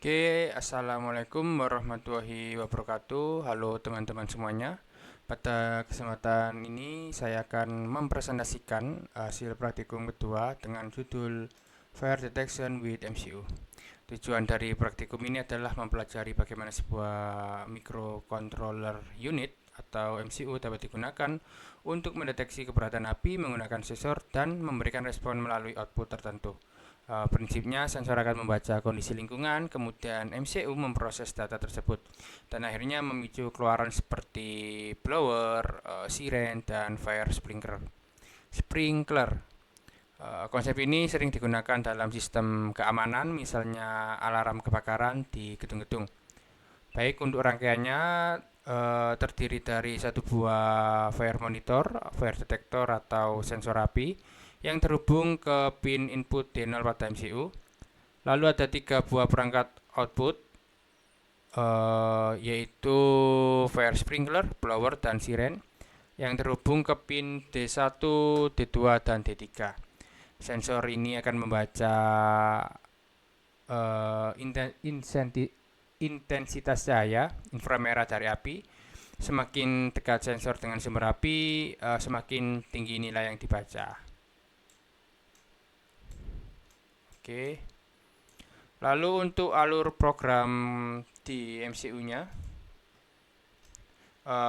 Oke, assalamualaikum warahmatullahi wabarakatuh. Halo teman-teman semuanya. Pada kesempatan ini saya akan mempresentasikan hasil praktikum kedua dengan judul Fire Detection with MCU. Tujuan dari praktikum ini adalah mempelajari bagaimana sebuah microcontroller unit atau MCU dapat digunakan untuk mendeteksi keberadaan api menggunakan sensor dan memberikan respon melalui output tertentu. Prinsipnya sensor akan membaca kondisi lingkungan, kemudian MCU memproses data tersebut, dan akhirnya memicu keluaran seperti blower, siren, dan fire sprinkler. Konsep ini sering digunakan dalam sistem keamanan, misalnya alarm kebakaran di gedung-gedung. Baik, untuk rangkaiannya terdiri dari satu buah fire monitor, fire detector atau sensor api yang terhubung ke pin input D0 pada MCU. Lalu ada tiga buah perangkat output, yaitu fire sprinkler, blower, dan siren yang terhubung ke pin D1, D2, dan D3. Sensor ini akan membaca intensitas cahaya inframerah dari api. Semakin dekat sensor dengan sumber api, semakin tinggi nilai yang dibaca. Oke. Lalu untuk alur program di MCU-nya,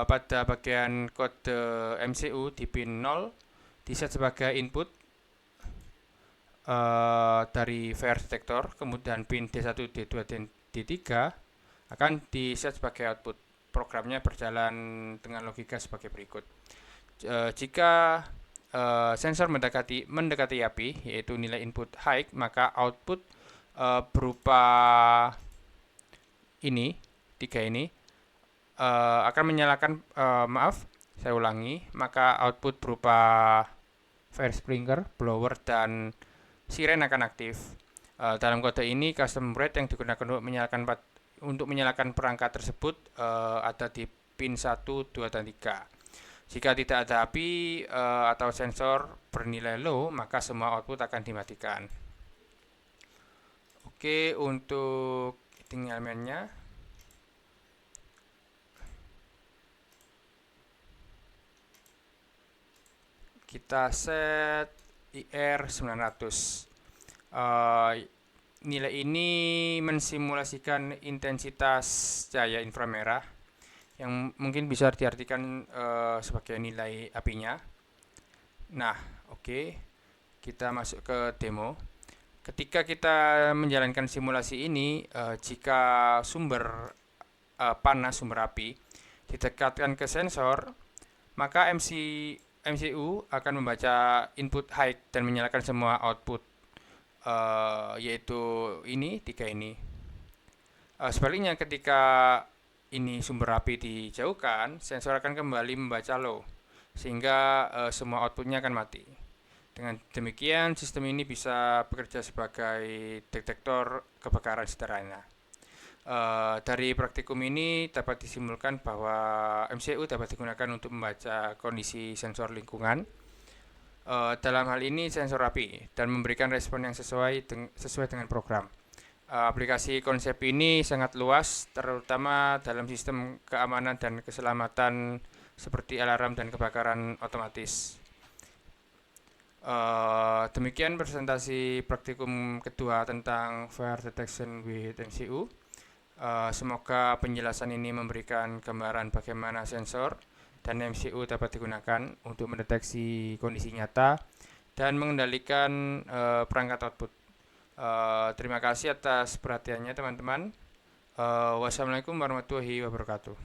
pada bagian kode MCU di pin 0 diset sebagai input dari fire detector, kemudian pin D1, D2, dan D3 akan diset sebagai output. Programnya berjalan dengan logika sebagai berikut. Jika sensor mendekati api, yaitu nilai input high, maka output berupa ini, tiga ini, akan menyalakan, saya ulangi, maka output berupa fire sprinkler, blower, dan siren akan aktif. Dalam kode ini, custom rate yang digunakan untuk menyalakan perangkat tersebut ada di pin 1, 2, dan 3. Jika tidak ada api atau sensor bernilai low, maka semua output akan dimatikan. Oke, untuk heating elemennya, kita set IR 900. Nilai ini mensimulasikan intensitas cahaya inframerah yang mungkin bisa diartikan sebagai nilai apinya. Nah, oke, kita masuk ke demo. Ketika kita menjalankan simulasi ini, jika sumber panas, sumber api, didekatkan ke sensor, maka MCU akan membaca input high dan menyalakan semua output, yaitu ini, tiga ini. Sebaliknya, ketika ini sumber api dijauhkan, sensor akan kembali membaca low, sehingga semua outputnya akan mati. Dengan demikian, sistem ini bisa bekerja sebagai detektor kebakaran sederhana. Dari praktikum ini dapat disimpulkan bahwa MCU dapat digunakan untuk membaca kondisi sensor lingkungan, dalam hal ini sensor api, dan memberikan respon yang sesuai dengan program. Aplikasi konsep ini sangat luas, terutama dalam sistem keamanan dan keselamatan seperti alarm dan kebakaran otomatis. Demikian presentasi praktikum kedua tentang Fire Detection with MCU. Semoga penjelasan ini memberikan gambaran bagaimana sensor dan MCU dapat digunakan untuk mendeteksi kondisi nyata dan mengendalikan perangkat output. Terima kasih atas perhatiannya teman-teman. Wassalamualaikum warahmatullahi wabarakatuh.